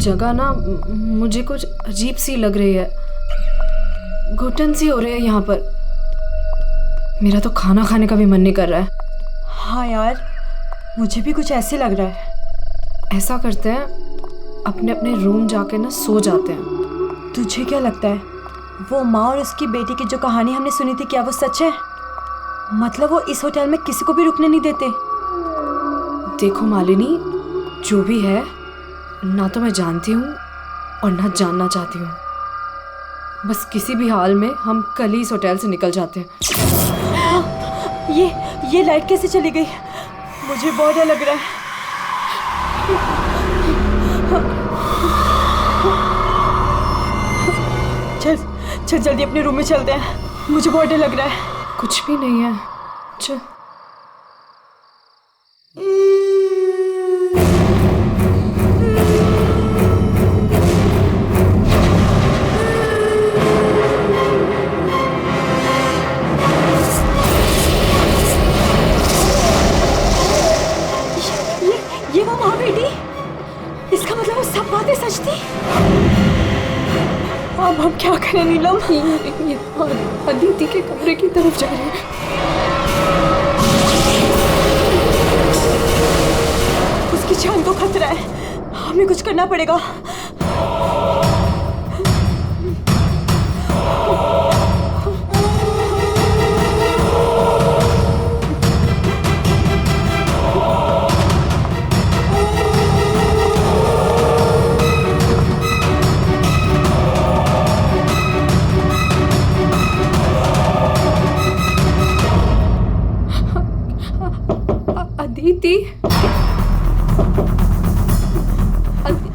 जगह ना मुझे कुछ अजीब सी लग रही है, घुटन सी हो रही है यहाँ पर। मेरा तो खाना खाने का भी मन नहीं कर रहा है। हाँ यार, मुझे भी कुछ ऐसे लग रहा है। ऐसा करते हैं, अपने अपने रूम जाके ना सो जाते हैं। तुझे क्या लगता है वो माँ और उसकी बेटी की जो कहानी हमने सुनी थी, क्या वो सच है? मतलब वो इस होटल में किसी को भी रुकने नहीं देते। देखो मालिनी, जो भी है, ना तो मैं जानती हूँ और ना जानना चाहती हूँ। बस किसी भी हाल में हम कल ही इस होटल से निकल जाते हैं। ये लाइट कैसे चली गई? मुझे बहुत डर लग रहा है। चल जल्दी अपने रूम में चलते हैं, मुझे बहुत डर लग रहा है। कुछ भी नहीं है, चल। ये वो माँ बेटी, इसका मतलब वो सब बातें सच थी। अब हम क्या करें नीलम? ये अदिति के कमरे की तरफ जा रहे हैं। उसकी जान को खतरा है, हमें कुछ करना पड़ेगा।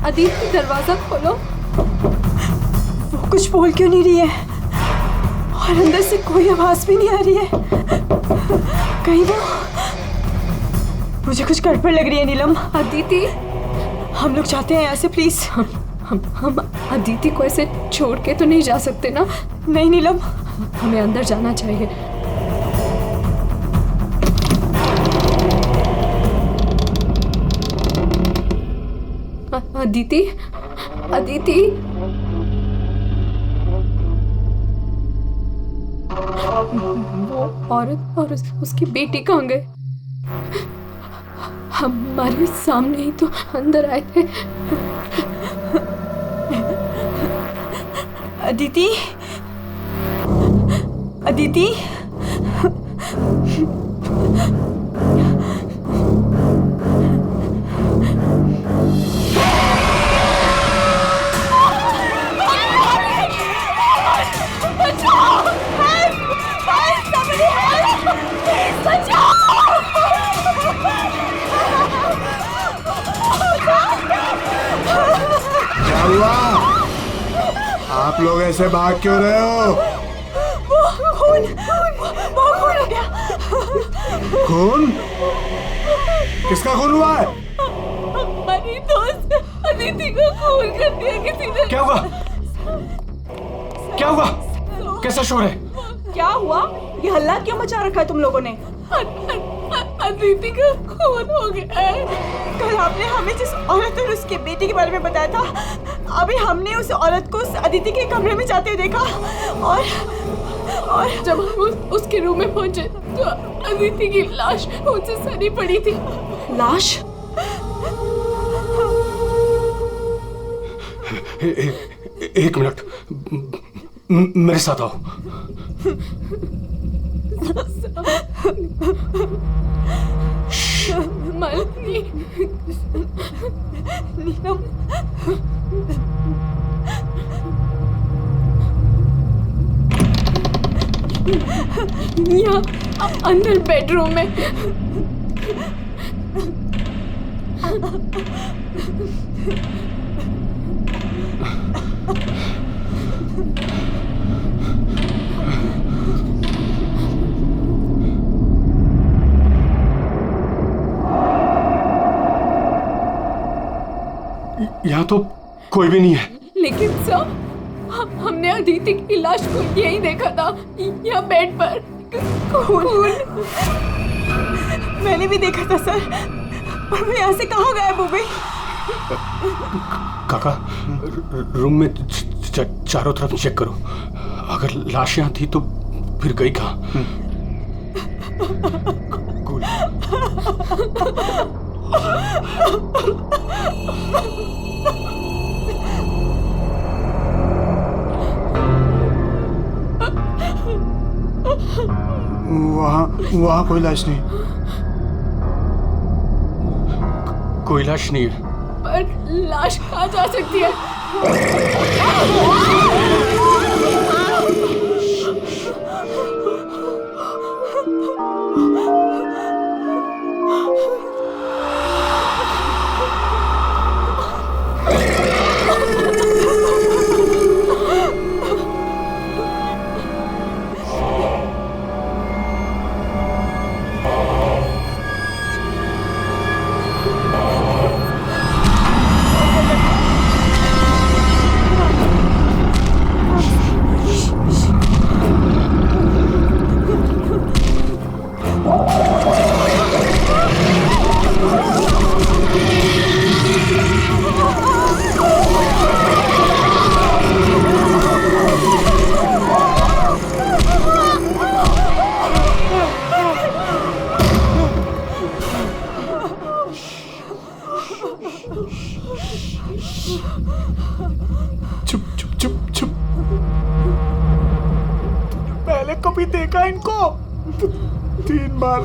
अदिति, दरवाजा खोलो। वो कुछ बोल क्यों नहीं रही है? और अंदर से कोई आवाज भी नहीं आ रही है। कहीं वो, मुझे कुछ गड़बड़ लग रही है नीलम। अदिति, हम लोग जाते हैं यहाँ से प्लीज। हम अदिति को ऐसे छोड़ के तो नहीं जा सकते ना? नहीं नीलम, हमें अंदर जाना चाहिए। अदिति, अदिति, वो औरत और उसकी बेटी कहाँ गए? हमारे सामने ही तो अंदर आए थे। अदिति, अदिति, आप लोग ऐसे भाग क्यों रहे हो? वो खून हो गया। खून? किसका खून हुआ है? हमारी दोस्त अदिति को खून कर दिया किसी ने। क्या हुआ? क्या हुआ? कैसा शोर है? क्या हुआ? ये हल्ला क्यों मचा रखा है तुम लोगों ने? अदिति का खून हो गया है। कल आपने हमें जिस औरत और उसके बेटे के बारे में बताया था, अभी हमने उस औरत को उस अदिति के कमरे में जाते हुए देखा। और जब हम उसके रूम में पहुंचे तो अदिति की लाश उनसे सनी पड़ी थी। लाश? एक मिनट, मेरे साथ आओ। मालिनी, नीलम, यहाँ अंदर बेडरूम में। यहाँ तो कोई भी नहीं है। लेकिन सर, हमने अदिति की लाश को यही देखा था, यहाँ बेड पर खून। मैंने भी देखा था सर, और वो यहाँ से कहाँ गायब हो गई? काका, रूम में चारों तरफ चेक करो। अगर लाश यहाँ थी तो फिर गई कहाँ? वहाँ कोई लाश नहीं। कोई लाश नहीं है। पर लाश कहाँ जा सकती है? चुप चुप चुप चुप। पहले कभी देखा इनको? 3 बार।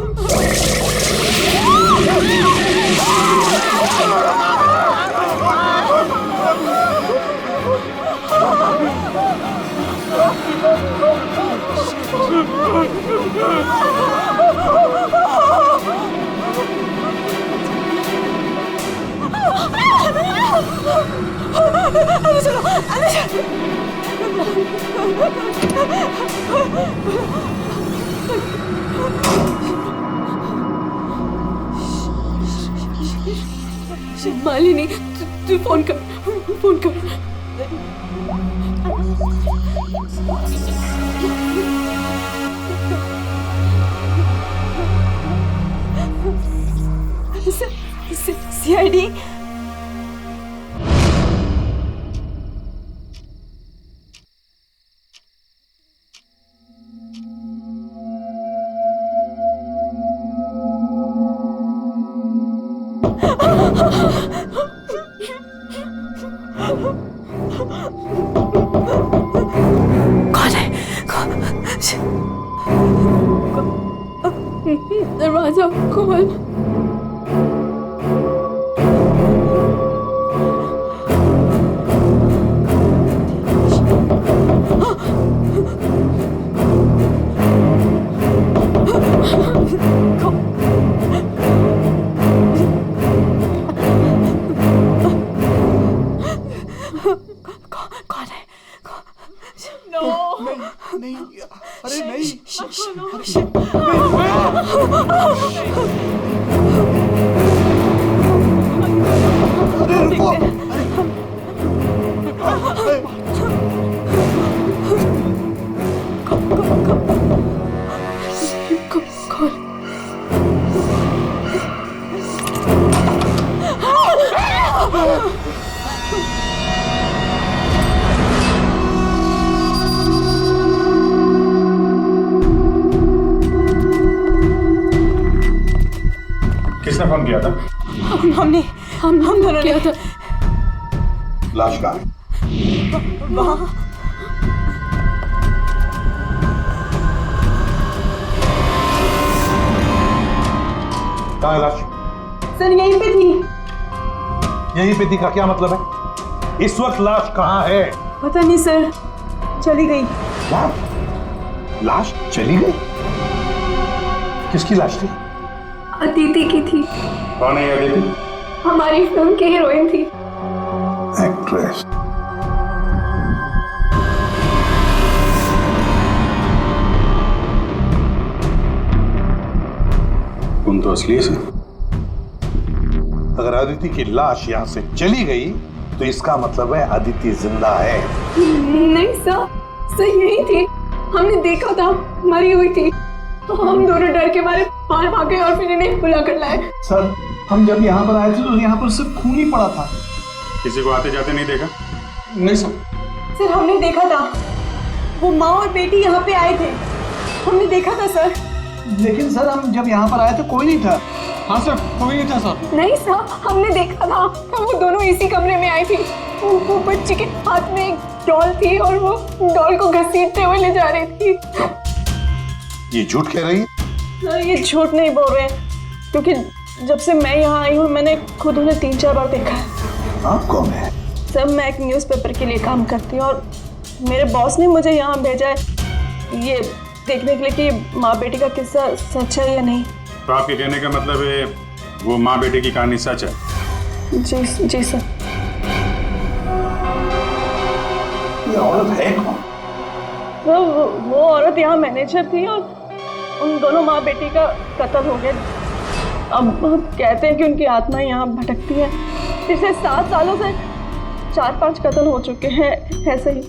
मालिनी, तू फोन कर, फोन कर। सीआईडी। कौन है? दरवाजा खोल। नहीं, अरे नहीं। अरे रुको। किसने फोन किया था? हम दोनों ने। था? लाश कहाँ है? वहाँ। कहाँ है लाश? सर यहीं पे थी। यहीं पे थी का क्या मतलब है? इस वक्त लाश कहाँ है? पता नहीं सर, चली गई। लाश चली गई? किसकी लाश थी? अदिति की थी। कौन है अदिति? हमारी फिल्म की हीरोइन थी। एक्ट्रेस। तुम तो असली से। अगर अदिति की लाश यहाँ से चली गई तो इसका मतलब है अदिति जिंदा है। नहीं सर यही थी। हमने देखा था, मरी हुई थी। हम दोनों डर के मारे बाहर भागे और फिर इन्हें बुला कर लाए। सर हम जब यहाँ पर आए थे तो यहाँ पर सिर्फ खून ही पड़ा था। किसी को आते जाते नहीं देखा? नहीं सर। सर हमने देखा था, वो माँ और बेटी यहाँ पे आए थे, हमने देखा था सर। लेकिन सर हम जब यहाँ पर आए थे कोई नहीं था। हाँ सर, कोई नहीं था सर। नहीं सर, हमने देखा था, वो दोनों इसी कमरे में आई थी। वो बच्ची के हाथ में एक डॉल थी और वो डॉल को घसीटते हुए ले जा रही थी। ये झूठ कह रही है? सर ये झूठ नहीं बोल रहे हैं, क्योंकि जब से मैं यहाँ आई हूँ मैंने खुद उन्हें 3-4 बार देखा है। आप कौन है? सर मैं एक न्यूज़पेपर के लिए काम करती हूँ और मेरे बॉस ने मुझे यहाँ भेजा है ये देखने के लिए कि माँ बेटी का किस्सा सच है या नहीं। तो आपके कहने का मतलब है वो माँ बेटे की कहानी सच है? जी सर। ये औरत है कौन? तो वो औरत यहाँ मैनेजर थी और उन दोनों माँ बेटी का कत्ल हो गया। अब कहते हैं कि उनकी आत्मा यहाँ भटकती है। पिछले 7 सालों से 4-5 कत्ल हो चुके हैं ऐसे ही।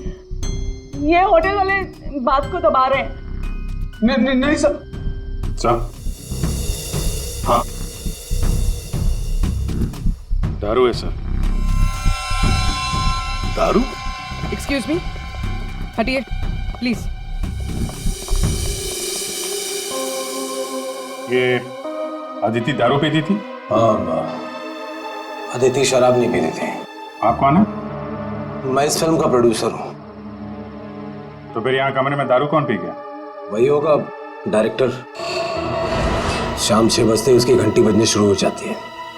ये होटल वाले बात को दबा रहे हैं। नहीं सर। सर हाँ, दारू है सर। दारू? एक्सक्यूज मी, हटिए प्लीज। ये अदिति दारू पीती थी? हाँ, अदिति शराब नहीं पीती थी। आप कौन है? मैं इस फिल्म का प्रोड्यूसर हूँ। तो फिर यहाँ कमरे में दारू कौन पी गया? वही होगा डायरेक्टर। शाम 6 बजते ही उसकी घंटी बजनी शुरू हो जाती है।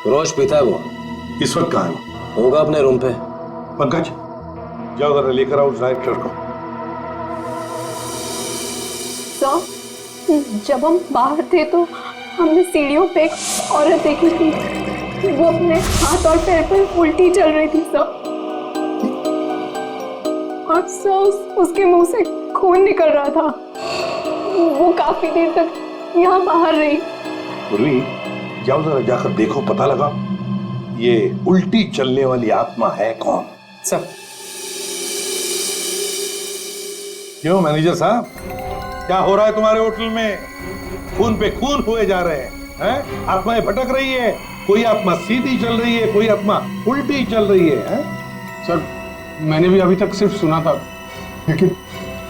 रोज पीता है वो। इस वक्त कहाँ है? होगा अपने रूम पे। पंकज, जाओ जरा लेकर आओ उस डायरेक्टर को। सर जब हम बाहर थे तो हमने सीढ़ियों पे एक औरत देखी थी। वो अपने हाथ और पैर पर उल्टी चल रही थी सर। और सर उसके मुंह से खून निकल रहा था। वो काफी देर तक यहाँ बाहर रही। पूर्वी, जाओ जरा जाकर देखो, पता लगा ये उल्टी चलने वाली आत्मा है कौन। सर क्यों मैनेजर साहब, क्या हो रहा है तुम्हारे होटल में? खून पे खून हुए जा रहे हैं? आत्माएं भटक रही है। कोई आत्मा सीधी चल रही है, कोई आत्मा उल्टी चल रही है? सर मैंने भी अभी तक सिर्फ सुना था, लेकिन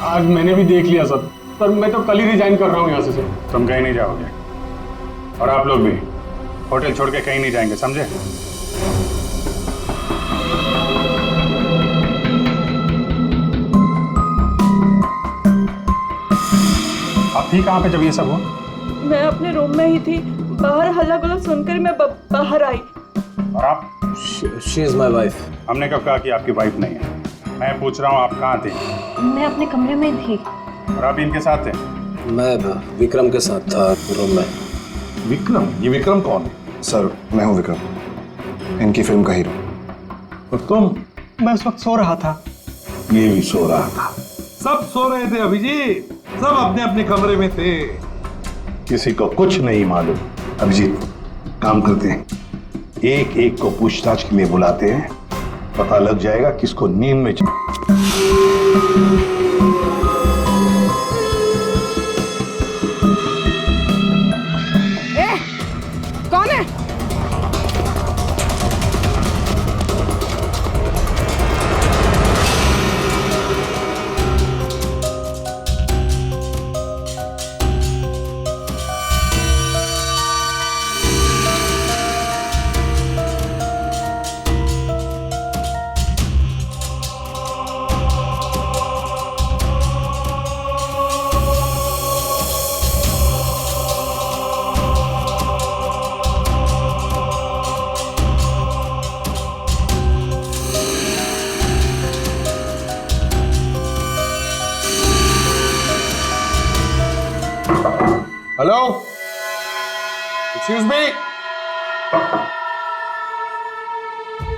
आज मैंने भी देख लिया सर। सर मैं तो कल ही रिजाइन कर रहा हूँ यहाँ से सर। तुम कहीं नहीं जाओगे और आप लोग भी होटल छोड़ के कहीं नहीं जाएंगे, समझे? आप थी कहाँ पे जब ये सब हुआ? मैं अपने रूम में ही थी। बाहर हल्ला गुल्ला सुनकर मैं बाहर आई। और आप? She is my wife. हमने कब कहा कि आपकी वाइफ नहीं है? मैं पूछ रहा हूँ आप कहाँ थे? मैं अपने कमरे में थी। और आप इनके साथ थे? मैं विक्रम के साथ था रूम में। विक्रम? ये विक्रम कौन है? सर मैं हूँ विक्रम, इनकी फिल्म का हीरो। और तुम? मैं उस वक्त सो रहा था। ये भी सो रहा था। सब सो रहे थे अभिजीत, सब अपने अपने कमरे में थे। किसी को कुछ नहीं मालूम। अभिजीत, काम करते हैं, एक एक को पूछताछ के लिए बुलाते हैं, पता लग जाएगा किसको नींद में कौन है? Hello, excuse me.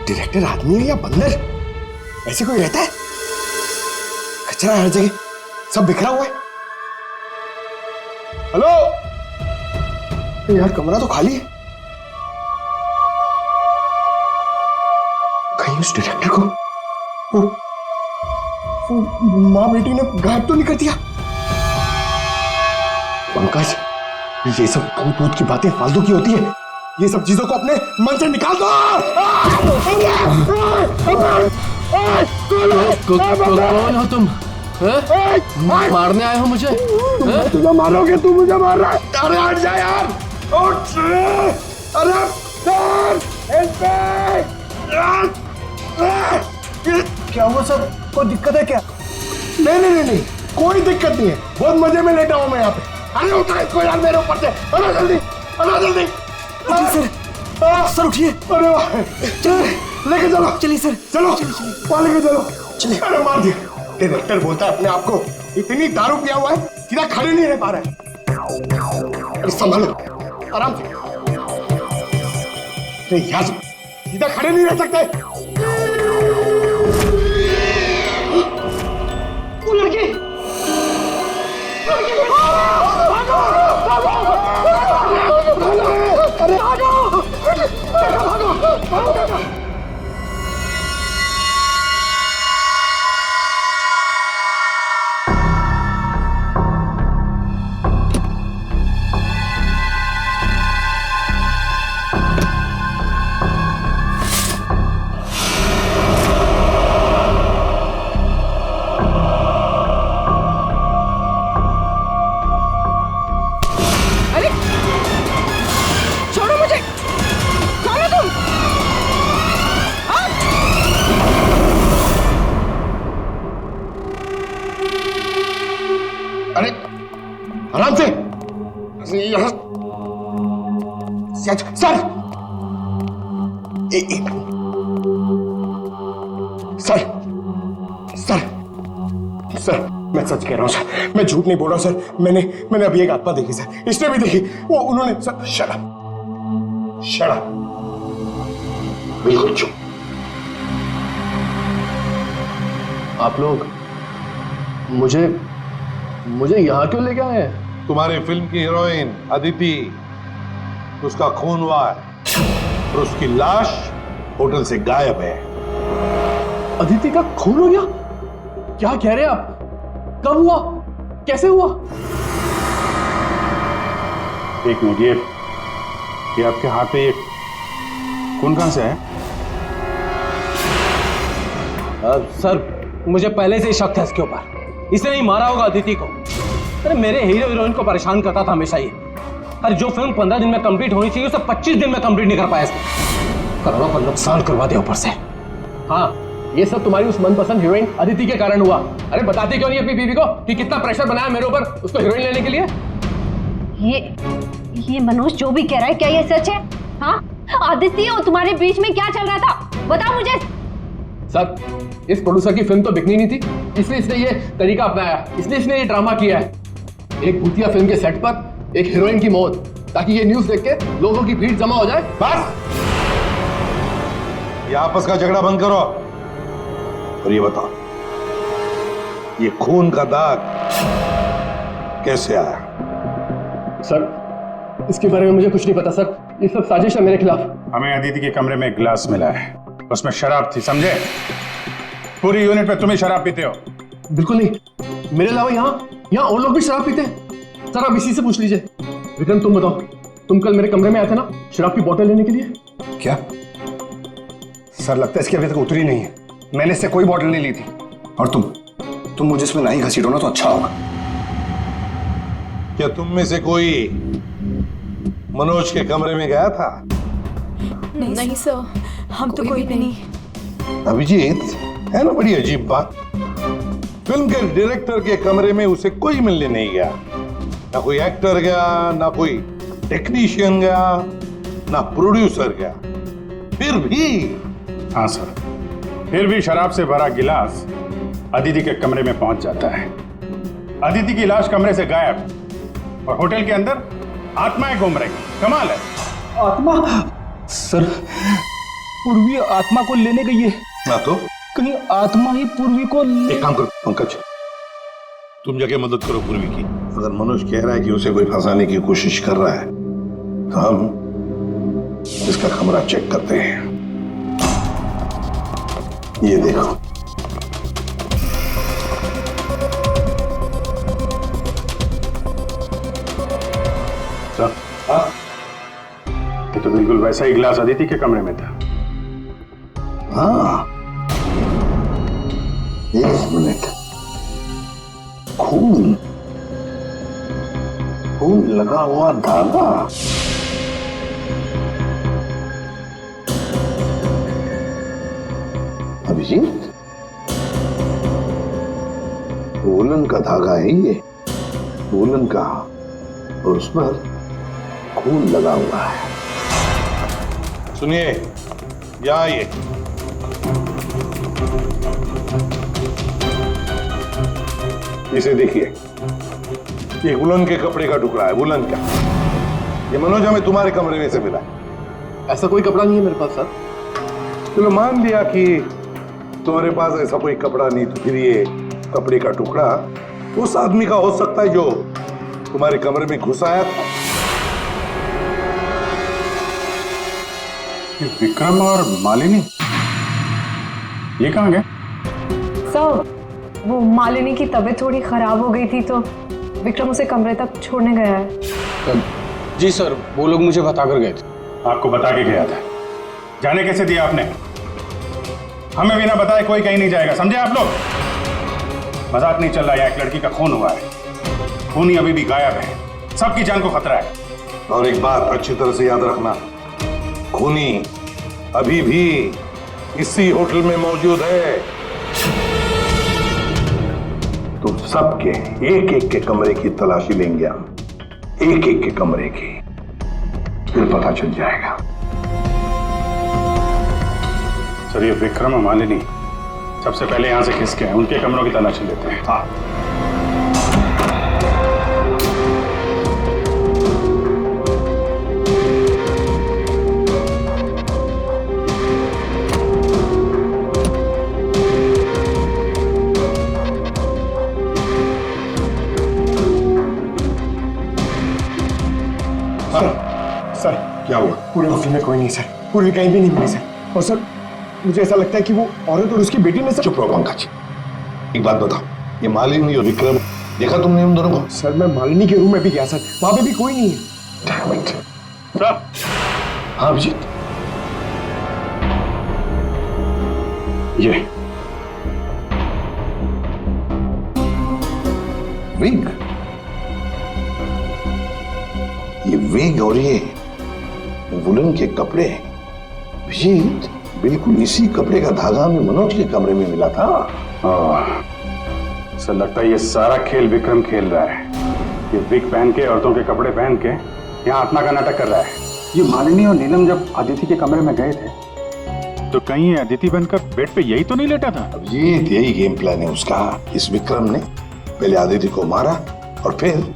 डायरेक्टर आदमी है या बंदर? ऐसे कोई रहता है? कचरा हर जगह, सब बिखरा हुआ है। हेलो, यार कमरा तो खाली है। कहीं उस डायरेक्टर को वो माँ बेटी ने गायब तो नहीं कर दिया? पंकज, ये सब भूत भूत की बातें फालतू की होती है। ये सब चीजों को अपने मन से निकाल दो। कौन हो तुम? मारने आए हो मुझे? तुझे मारोगे, तू मुझे मार रहा है। अरे हट जा यार, उठ। अरे क्या हुआ सर, कोई दिक्कत है क्या? नहीं, कोई दिक्कत नहीं है, बहुत मजे में लेटा हूं मैं यहाँ पे। अरे उठा इसको यार मेरे ऊपर से, अरे जल्दी। सर उठिए। अरे वाह, लेके चलो। चलिए सर, चलो वहाँ लेके चलो। चलिए। अरे मार दिया। डायरेक्टर बोलता है अपने आप को इतनी दारू पिया हुआ है, सीधा खड़े नहीं रह पा रहा है। अरे संभालो, आराम से। यहाँ सीधा खड़े नहीं रह सकते। वो लड़की आराम से। यहाँ सर, सर मैं सच कह रहा हूँ सर, मैं झूठ नहीं बोल रहा हूँ सर। मैंने अभी एक आत्मा देखी सर, इसने भी देखी। वो उन्होंने सर, शराब बिल्कुल चुप। आप लोग मुझे यहाँ क्यों लेके आए हैं? तुम्हारी फिल्म की हीरोइन अदिति, उसका खून हुआ है और उसकी लाश होटल से गायब है। अदिति का खून हो गया? क्या कह रहे हैं आप? कब हुआ? कैसे हुआ? एक मिनट, ये आपके हाथ पे ये खून कहां से है? सर मुझे पहले से ही शक था इसके ऊपर। इसने नहीं मारा होगा अदिति को। अरे मेरे हीरो हीरोइन को परेशान करता था हमेशा ये। अरे जो फिल्म 15 दिन में कंप्लीट होनी चाहिए उसे 25 दिन में कंप्लीट नहीं कर पाया इसने। करोड़ों का नुकसान करवा दिया ऊपर से। हाँ, ये सब तुम्हारी उस मनपसंद हीरोइन अदिति के कारण हुआ। अरे बताती क्यों नहीं अपनी बीवी को कि कितना प्रेशर बनाया मेरे ऊपर उसको हीरोइन लेने के लिए? ये मनोज जो भी कह रहा है, क्या ये सच है? हाँ, अदिति और तुम्हारे बीच में क्या चल रहा था, बताओ मुझे। सर, इस प्रोड्यूसर की फिल्म तो बिकनी नहीं थी, इसलिए इसने ये तरीका अपनाया, इसलिए इसने ये ड्रामा किया है। एक भूतिया फिल्म के सेट पर एक हीरोइन की मौत, ताकि ये न्यूज़ देख के लोगों की भीड़ जमा हो जाए। बस, ये आपस का झगड़ा बंद करो और ये बताओ, ये खून का दाग कैसे आया? सर, इसके बारे में मुझे कुछ नहीं पता सर, ये सब साजिश है मेरे खिलाफ। हमें अदिति के कमरे में एक गिलास मिला है, उसमें शराब थी, समझे? पूरी यूनिट पे तुम ही शराब पीते हो। बिल्कुल नहीं, मेरे अलावा यहाँ और लोग भी शराब पीते हैं। सर आप इसी से पूछ लीजिए। विक्रम तुम बताओ, तुम कल मेरे कमरे में आए थे ना शराब की बोतल लेने के लिए? क्या सर, लगता है इसकी अभी तक उतरी नहीं है। मैंने इससे कोई बोतल नहीं ली थी। और तुम मुझे इसमें नहीं घसीटो ना तो अच्छा होगा। क्या तुम में से कोई मनोज के कमरे में गया था? नहीं सर, हम तो कोई भी नहीं। अभिजीत, है ना बड़ी अजीब बात। फिल्म के डायरेक्टर के कमरे में उसे कोई मिलने नहीं गया, ना कोई एक्टर गया, ना कोई टेक्नीशियन गया, ना प्रोड्यूसर गया। फिर भी हाँ सर, फिर भी शराब से भरा गिलास अदिति के कमरे में पहुंच जाता है। अदिति की लाश कमरे से गायब और होटल के अंदर आत्माएं घूम रही। कमाल है। आत्मा? सर, पूर्वी आत्मा को लेने गई है। ना तो कहीं आत्मा ही पूर्वी को एक काम करो पंकज, तुम जाके मदद करो पूर्वी की। अगर मनोज कह रहा है कि उसे कोई फंसाने की कोशिश कर रहा है तो हम इसका कमरा चेक करते हैं। ये देखो, सर, ये तो बिल्कुल वैसा ही गिलास अदिति के कमरे में था। हाँ, एक मिनट। खून खून लगा हुआ धागा। अभिजीत, वूलन का धागा है ये, वूलन का, और उस पर खून लगा हुआ है। सुनिए, यहाँ आइए। इसे देखिए, ये वुलन के कपड़े का टुकड़ा है, वुलन का। ये मनोज हमें तुम्हारे कमरे में से मिला है। ऐसा कोई कपड़ा नहीं है मेरे पास सर। चलो मान लिया कि तुम्हारे पास ऐसा कोई कपड़ा नहीं, तो फिर ये कपड़े का टुकड़ा उस आदमी का हो सकता है जो तुम्हारे कमरे में घुस आया था। विक्रम और मालिनी ये कहाँ गए? सर, वो मालिनी की तबीयत थोड़ी खराब हो गई थी तो विक्रम उसे कमरे तक छोड़ने गया है। जी सर, वो लोग मुझे बता कर गए थे। आपको बता के गया था? जाने कैसे दिया आपने? हमें बिना बताए कोई कहीं नहीं जाएगा, समझे आप लोग? मजाक नहीं चल रहा है, एक लड़की का खून हुआ है, खूनी अभी भी गायब है, सबकी जान को खतरा है। और एक बात अच्छी तरह से याद रखना, खूनी अभी भी इसी होटल में मौजूद है। तो सबके एक एक के कमरे की तलाशी लेंगे हम, एक एक के कमरे की, फिर पता चल जाएगा। सर, ये विक्रम और मालिनी सबसे पहले यहां से खिसके हैं, उनके कमरों की तलाशी लेते हैं। हाँ। सर, क्या हुआ? पूरे ऑफिस में कोई नहीं सर, पूरी कहीं भी नहीं मिली सर। और सर, मुझे ऐसा लगता है कि वो औरत और उसकी बेटी ने सर। चुप रहो पंकज, एक बात बताओ, ये मालिनी और विक्रम देखा तुमने उन दोनों को? सर, मैं मालिनी के रूम में भी गया सर, वहां पे भी कोई नहीं है। सर। हाँ अभिजीत, ये विग, ये विग और ये वुलन के कपड़े, अभिजीत बिल्कुल इसी कपड़े का धागा हमें मनोज के कमरे में मिला था। सर, लगता है ये सारा खेल विक्रम खेल रहा है। ये विग पहन के, औरतों के कपड़े पहन के यहाँ आत्मा का नाटक कर रहा है। ये मालिनी और नीलम जब अदिति के कमरे में गए थे तो कहीं ये अदिति बनकर बेड पे यही तो नहीं लेटा था? अभिजीत, यही गेम प्लान है उसका। इस विक्रम ने पहले अदिति को मारा और फिर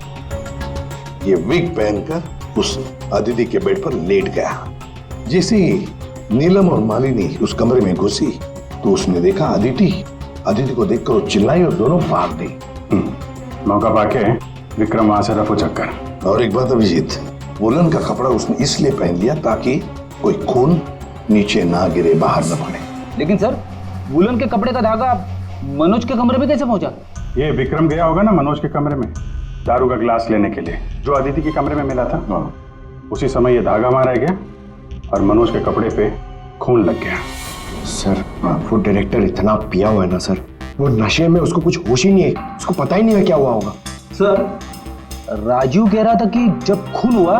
ये विग पहनकर उस अदिति के बेड पर लेट गया। जैसे ही नीलम और मालिनी उस कमरे में घुसी तो उसने देखा अदिति को देखकर वो चिल्लाई और दोनों भाग गई। मौका पाके विक्रम वहां से रफू चक्कर। और एक बात अभिजीत, वुलन का कपड़ा उसने इसलिए पहन लिया ताकि कोई खून नीचे ना गिरे, बाहर न पड़े। लेकिन सर, वुलन के कपड़े का धागा मनोज के कमरे में कैसे पहुंचा? ये विक्रम गया होगा ना मनोज के कमरे में दारू का गिलास लेने के लिए, जो अदिति के कमरे में मिला था। उसी समय ये धागा मारा गया और मनोज के कपड़े पे खून लग गया। सर, वो डायरेक्टर इतना पिया हुआ है ना सर, वो नशे में उसको कुछ होश ही नहीं है, उसको पता ही नहीं है क्या हुआ होगा। सर, राजू कह रहा था कि जब खून हुआ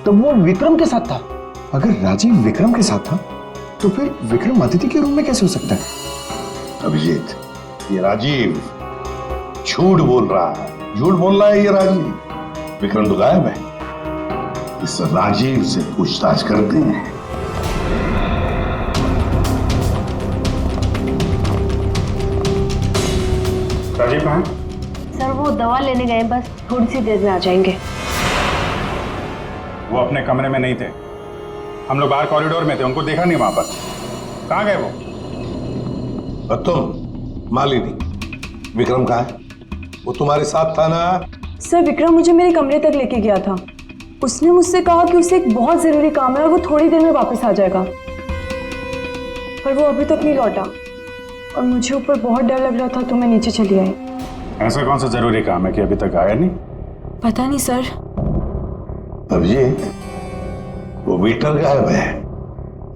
तब वो विक्रम के साथ था। अगर राजीव विक्रम के साथ था तो फिर विक्रम अदिति के रूम में कैसे हो सकता है? अभिजीत, ये राजीव झूठ बोल रहा है, झूठ बोल रहा है ये राजीव। विक्रम तो गायब है, इस राजीव से पूछताछ करते हैं। राजीव कहाँ है? सर, वो दवा लेने गए, बस थोड़ी सी देर में आ जाएंगे। वो अपने कमरे में नहीं थे, हम लोग बाहर कॉरिडोर में थे, उनको देखा नहीं वहां पर। कहाँ गए वो? और तुम मालिनी, विक्रम कहाँ है? वो तुम्हारे साथ था ना? सर, विक्रम मुझे मेरे कमरे तक लेके गया था। उसने मुझसे कहा कि उसे एक बहुत जरूरी काम है और वो थोड़ी देर में वापस आ जाएगा, पर वो अभी तक नहीं लौटा और मुझे ऊपर बहुत डर लग रहा था तो मैं नीचे चली आई। ऐसा कौन सा जरूरी काम है कि अभी तक आया नहीं? पता नहीं सर। अभिजीत, वो वेटर गायब है,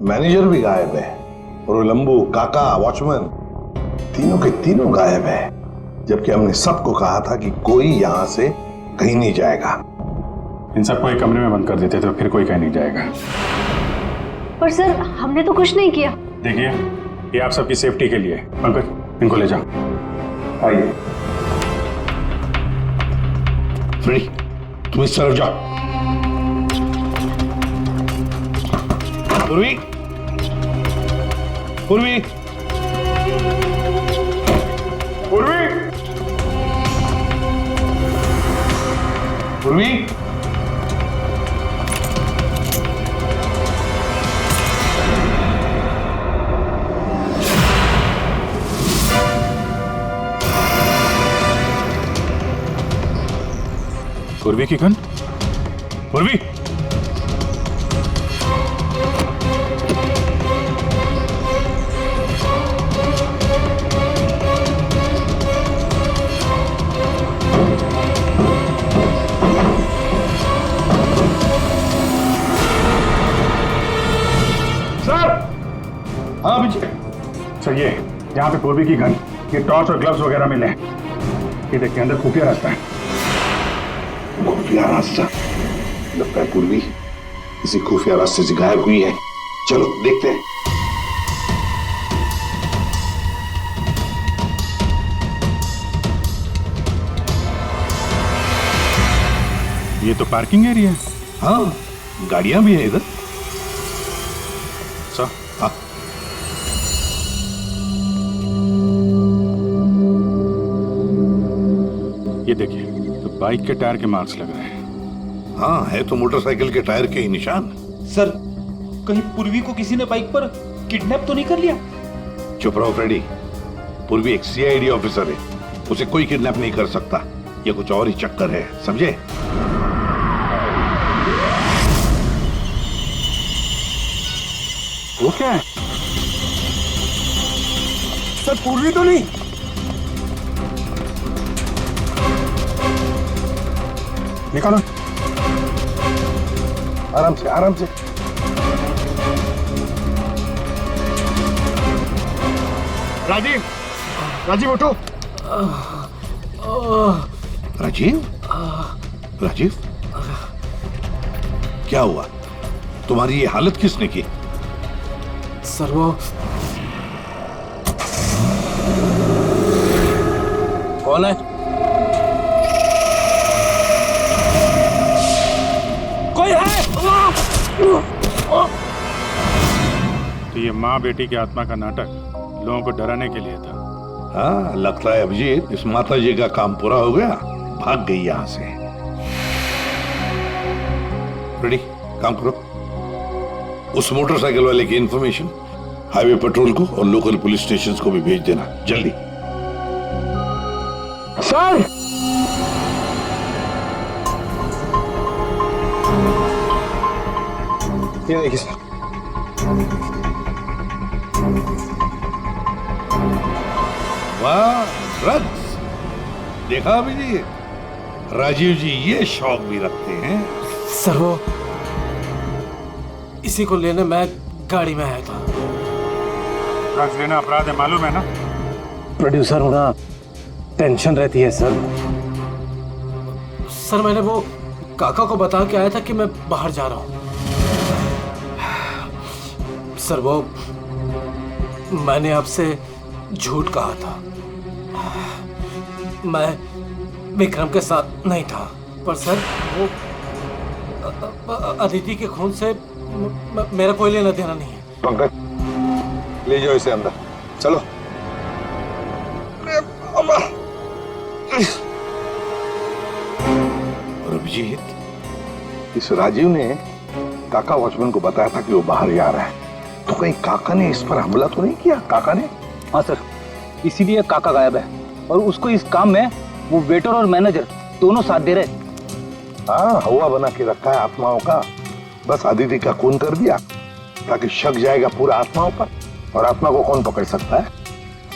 मैनेजर भी गायब है, और वो लंबू, काका, वॉचमैन तीनों के तीनों गायब है। जबकि हमने सबको कहा था कि कोई यहां से कहीं नहीं जाएगा। इन सबको एक कमरे में बंद कर देते तो फिर कोई कहीं नहीं जाएगा। पर सर हमने तो कुछ नहीं किया। देखिए, ये आप सबकी सेफ्टी के लिए। पंकज, इनको ले जाओ। आइए फ्री, तुम इस तरफ जाओ। पूर्वी, पूर्वी, पूर्वी, पूर्वी। पूर्वी की गन? पूर्वी! हाँ अभिजीत। सर ये यहाँ पे पूर्वी की गन, ये टॉर्च और ग्लव्स वगैरह मिले हैं। ये देखिए अंदर खुफिया रास्ता है। खुफिया रास्ता? लगता है पूर्वी किसी खुफिया रास्ते से गायब हुई है। चलो देखते हैं। ये तो पार्किंग एरिया है। हाँ, गाड़ियां भी है इधर। सर, हाँ। ये देखिए, तो बाइक के टायर के मार्क्स लग रहे हैं। हाँ, है तो मोटरसाइकिल के टायर के ही निशान। सर, कहीं पूर्वी को किसी ने बाइक पर किडनैप तो नहीं कर लिया? चुप रहो फ्रेडी। पूर्वी एक सीआईडी ऑफिसर है, उसे कोई किडनैप नहीं कर सकता। ये कुछ और ही चक्कर है, समझे? वो क्या है? सर पूर्वी तो नहीं? निकालो। आराम से, आराम से। राजीव, राजीव उठो। राजीव? राजीव? क्या हुआ? तुम्हारी ये हालत किसने की? सर वो कौन है? कोई है? तो ये माँ बेटी की आत्मा का नाटक लोगों को डराने के लिए था। हाँ, लगता है अभिजीत इस माता जी का काम पूरा हो गया, भाग गई यहां से। रेडी, काम करो। उस मोटरसाइकिल वाले की इंफॉर्मेशन हाईवे पेट्रोल को और लोकल पुलिस स्टेशन को भी भेज देना, जल्दी। सर! ये देखिए सर। वाह, ड्रग्स! देखा अभिजीत, राजीव जी ये शौक भी रखते हैं। सर वो इसी को लेने मैं गाड़ी में आया था। ड्रग्स लेना अपराध है, मालूम है ना? प्रोड्यूसर होना टेंशन रहती है सर। सर मैंने वो काका को बता के आया था कि मैं बाहर जा रहा हूँ। सर वो मैंने आपसे झूठ कहा था। मैं विक्रम के साथ नहीं था। पर सर वो अदिति के खून से मेरा कोई लेना देना नहीं है। पंकज, ले जाओ इसे अंदर, चलो। और अभिजीत, इस राजीव ने काका वॉचमैन को बताया था कि वो बाहर जा रहा है, तो कहीं काका ने इस पर हमला तो नहीं किया? काका ने? हाँ सर, इसीलिए काका गायब है और उसको इस काम में वो वेटर और मैनेजर दोनों साथ दे रहे। हाँ, हवा बना के रखा है आत्माओं का। बस आदित्य का खून कर दिया ताकि शक जाएगा पूरा आत्माओं पर, और आत्मा को कौन पकड़ सकता है?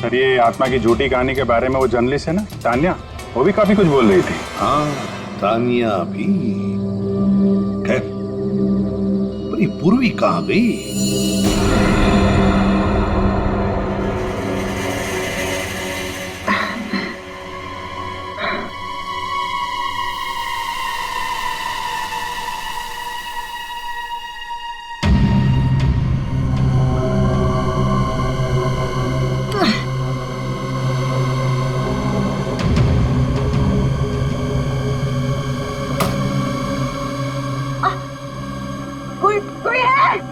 सर ये आत्मा की झूठी कहानी के बारे में वो जर्नलिस्ट है ना तानिया, वो भी काफी कुछ बोल रही थी। हाँ, तानिया भी। खैर, अरे पूर्वी कहाँ गई? कोई है?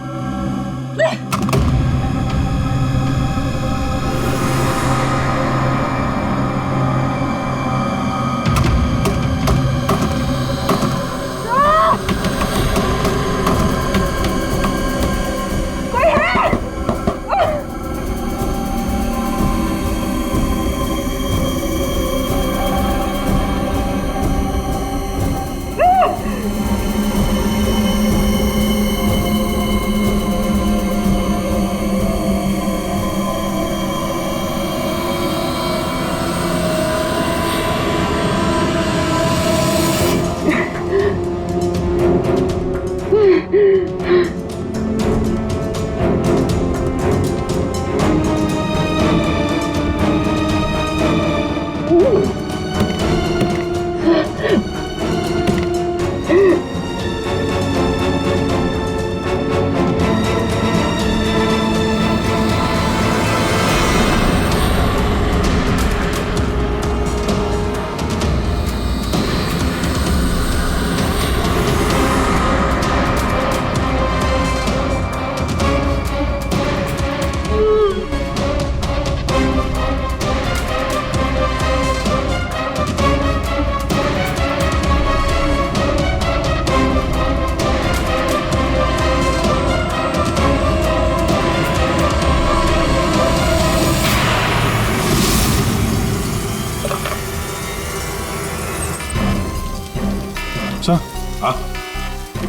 सर, हाँ,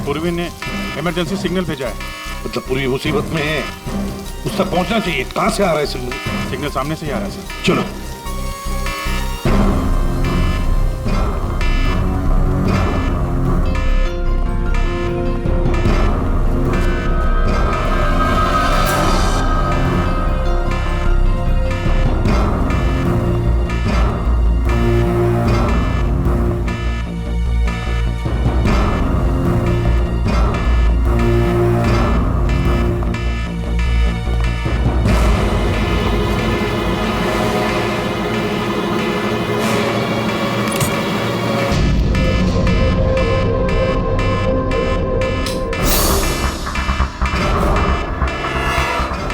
पूर्वी ने इमरजेंसी सिग्नल भेजा है। मतलब पूरी मुसीबत में है, उस तक पहुंचना चाहिए। कहां से आ रहा है सिग्नल? सिग्नल सामने से ही आ रहा है सर। चलो।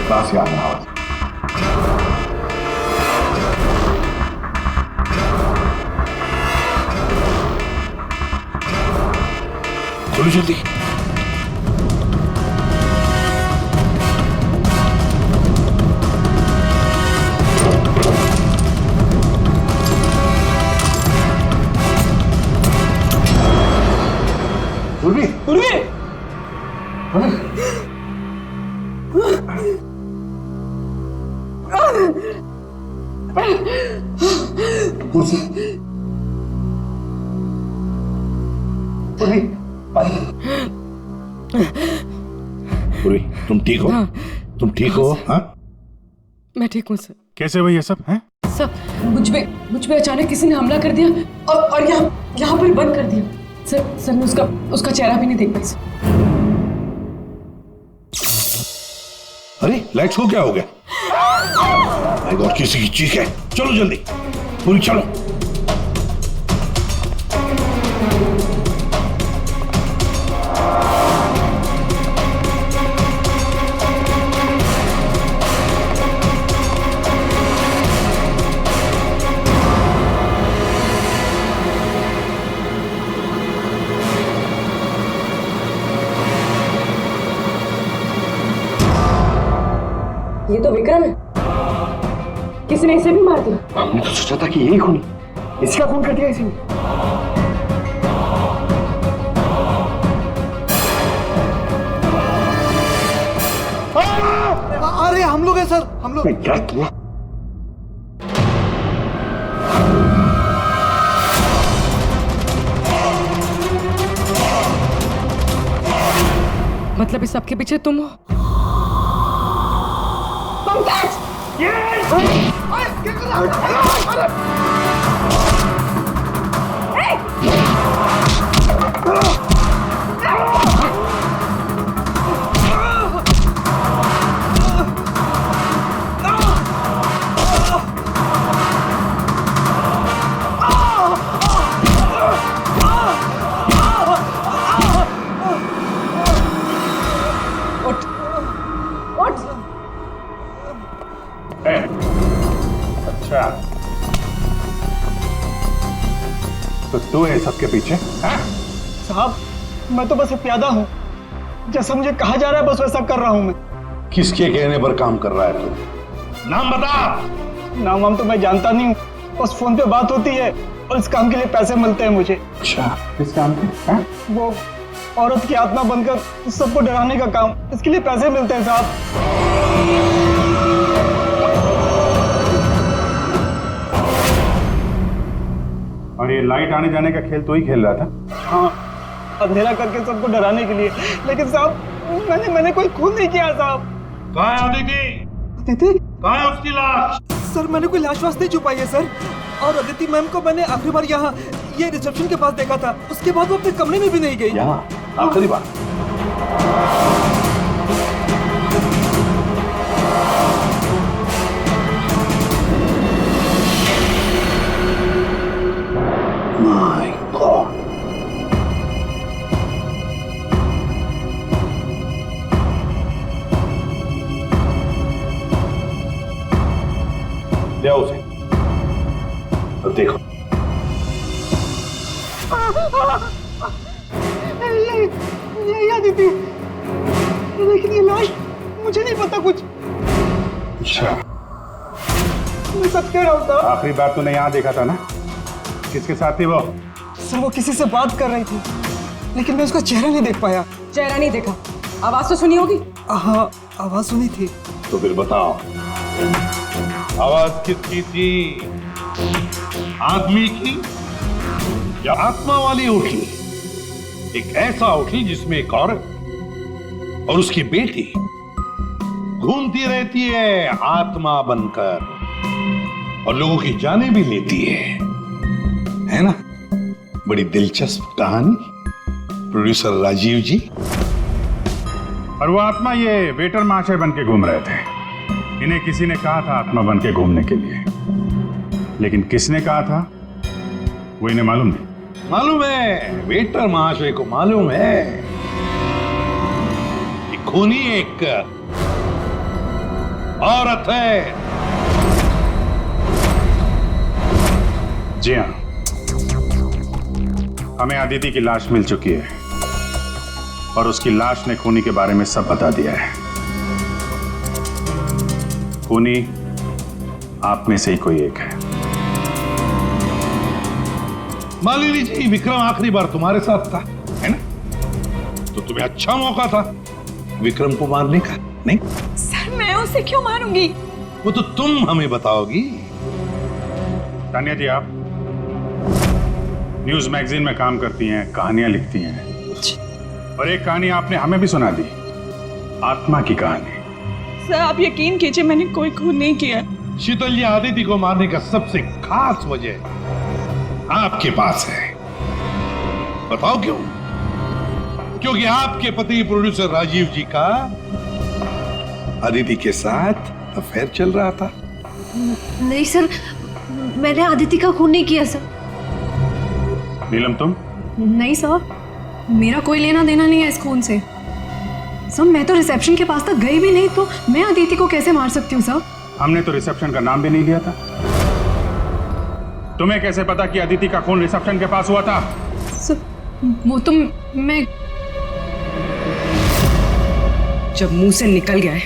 पास याद ना आवाज। खोलो जल्दी। पूर्वी, पूर्वी। पूर्वी, तुम ठीक हो? तुम ठीक हो? हाँ? मैं ठीक हूँ सर। कैसे हुई ये सब हैं? सर मुझ पे अचानक किसी ने हमला कर दिया और यहाँ पर बंद कर दिया। सर मैं उसका चेहरा भी नहीं देख पाई सर। अरे लाइट्स को क्या हो गया? माय गॉड, किसी की चीख है। चलो जल्दी, पूरी चलो। ये तो विक्रम है। किसी ने इसे भी मार दिया। हमने तो सोचा था कि यही खूनी, इसका खून कर दिया इसी ने। अरे हम लोग हैं सर, हम लोग। क्या किया? मतलब इस सबके पीछे तुम हो? अच्छा, तो तू है सबके पीछे? साहब, मैं तो बस एक प्यादा हूँ। जैसा मुझे कहा जा रहा है बस वैसा कर रहा हूँ मैं। किसके कहने पर काम कर रहा है तू? नाम बता। नाम वाम तो मैं जानता नहीं हूँ, बस फोन पे बात होती है और इस काम के लिए पैसे मिलते हैं मुझे। अच्छा, किस काम के? वो औरत की आत्मा बनकर सबको डराने का काम, इसके लिए पैसे मिलते हैं साहब। और ये लाइट आने जाने का खेल तो ही खेल रहा था? हाँ, अंधेरा करके सबको डराने के लिए। लेकिन साहब मैंने कोई खून नहीं किया साहब। कहाँ है अदिति? अदिति? कहाँ है उसकी लाश? सर मैंने कोई लाश वाश नहीं छुपाई है सर। और अदिति मैम को मैंने आखिरी बार यहाँ ये रिसेप्शन के पास देखा था, उसके बाद वो अपने कमरे में भी नहीं गई। यहाँ आखिरी बार? My God. ले आओ उसे। अब देखो। ये अदिति, लेकिन ये लाश मुझे नहीं पता कुछ। अच्छा, मैं सब कह रहा हूँ साहब। आखिरी बार तूने यहाँ देखा था ना? किसके साथ थी वो? सर वो किसी से बात कर रही थी, लेकिन मैं उसका चेहरा नहीं देख पाया। चेहरा नहीं देखा, आवाज तो सुनी होगी? हाँ, आवाज सुनी थी। तो फिर बताओ, आवाज किसकी थी? आदमी की या आत्मा वाली उठली? एक ऐसा उठली जिसमें एक औरत और उसकी बेटी घूमती रहती है आत्मा बनकर और लोगों की जानें भी लेती है ना? बड़ी दिलचस्प कहानी, प्रोड्यूसर राजीव जी। और वो आत्मा ये वेटर महाशय बन के घूम रहे थे। इन्हें किसी ने कहा था आत्मा बन के घूमने के लिए, लेकिन किसने कहा था वो इन्हें मालूम नहीं। मालूम है, वेटर महाशय को मालूम है कि खूनी एक औरत है। जी हाँ, हमें अदिति की लाश मिल चुकी है और उसकी लाश ने खूनी के बारे में सब बता दिया है। खूनी आप में से ही कोई एक है। मालिनी जी, विक्रम आखिरी बार तुम्हारे साथ था, है ना? तो तुम्हें अच्छा मौका था विक्रम को मारने का, नहीं? सर मैं उसे क्यों मारूंगी? वो तो तुम हमें बताओगी। तानिया जी, आप न्यूज मैगजीन में काम करती हैं, कहानियां लिखती हैं, और एक कहानी आपने हमें भी सुना दी, आत्मा की कहानी। सर आप यकीन कीजिए, मैंने कोई खून नहीं किया। शीतल जी, आदिति को मारने का सबसे खास वजह आपके पास है। बताओ क्यों? क्योंकि आपके पति प्रोड्यूसर राजीव जी का आदिति के साथ अफेयर चल रहा था। नहीं सर, मैंने आदिति का खून नहीं किया सर। नीलम, तुम? नहीं सर, मेरा कोई लेना देना नहीं है इस खून से। सर मैं तो रिसेप्शन के पास तक गई भी नहीं, तो मैं अदिति को कैसे मार सकती हूँ सर? हमने तो रिसेप्शन का नाम भी नहीं लिया था। तुम्हें कैसे पता कि अदिति का खून रिसेप्शन के पास हुआ था? सर वो तो मैं, जब मुंह से निकल गया है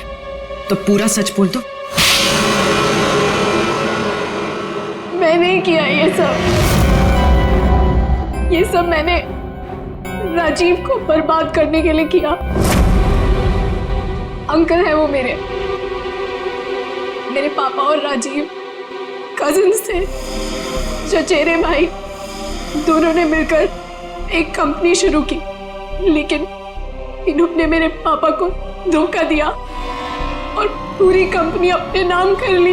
तो पूरा सच बोल दो। मैं नहीं किया ये सब मैंने राजीव को बर्बाद करने के लिए किया। अंकल है वो मेरे पापा और राजीव कजिन्स थे, चचेरे भाई। दोनों ने मिलकर एक कंपनी शुरू की, लेकिन इन्होंने मेरे पापा को धोखा दिया और पूरी कंपनी अपने नाम कर ली।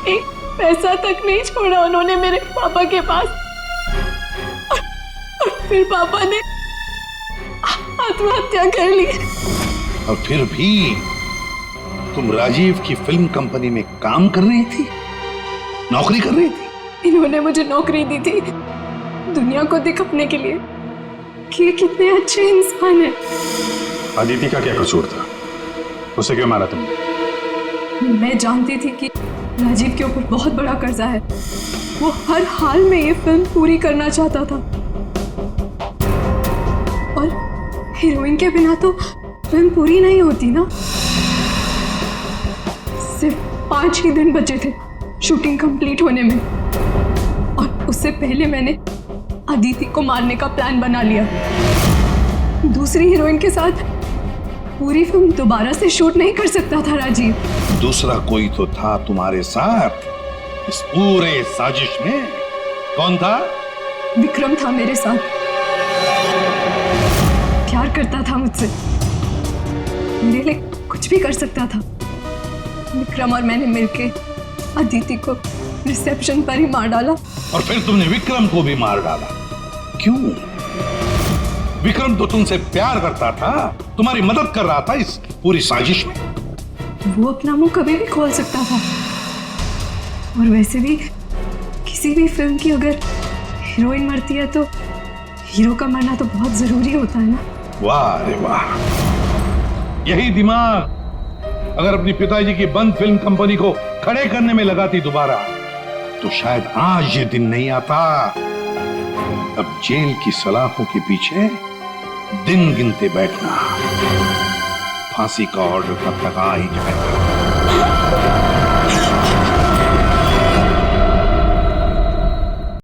एक पैसा तक नहीं छोड़ा उन्होंने मेरे पापा के पास। और फिर पापा ने आत्महत्या कर ली। और फिर भी तुम राजीव की फिल्म कंपनी में काम कर रही थी, नौकरी कर रही थी। इन्होंने मुझे नौकरी दी थी दुनिया को दिखाने के लिए कि ये कितने अच्छे इंसान हैं। अदिति का क्या कसूर था? उसे क्यों मारा तुमने? मैं जानती थी कि राजीव के ऊपर बहुत बड़ा कर्जा है। वो हर हाल में ये फिल्म पूरी करना चाहता था और हीरोइन के बिना तो फिल्म पूरी नहीं होती ना। सिर्फ 5 ही दिन बचे थे शूटिंग कंप्लीट होने में और उससे पहले मैंने अदिति को मारने का प्लान बना लिया। दूसरी हीरोइन के साथ पूरी फिल्म दोबारा से शूट नहीं कर सकता था राजीव। दूसरा कोई तो था तुम्हारे साथ इस पूरे साजिश में। कौन था? विक्रम था मेरे साथ। प्यार करता था मुझसे, मेरे लिए कुछ भी कर सकता था। विक्रम और मैंने मिलके अदिति को रिसेप्शन पर ही मार डाला। और फिर तुमने विक्रम को भी मार डाला। क्यों? विक्रम तो तुमसे प्यार करता था, तुम्हारी मदद कर रहा था इस पूरी साजिश में। वो अपना मुंह कभी भी खोल सकता था। और वैसे भी किसी भी फिल्म की अगर हीरोइन मरती है तो हीरो का मरना तो बहुत जरूरी होता है ना। वाह रे वाह, यही दिमाग अगर अपनी पिताजी की बंद फिल्म कंपनी को खड़े करने में लगाती दोबारा तो शायद आज ये दिन नहीं आता। अब जेल की सलाखों के पीछे दिन गिनते बैठना, फांसी का ऑर्डर तब तक आ ही जाएगा।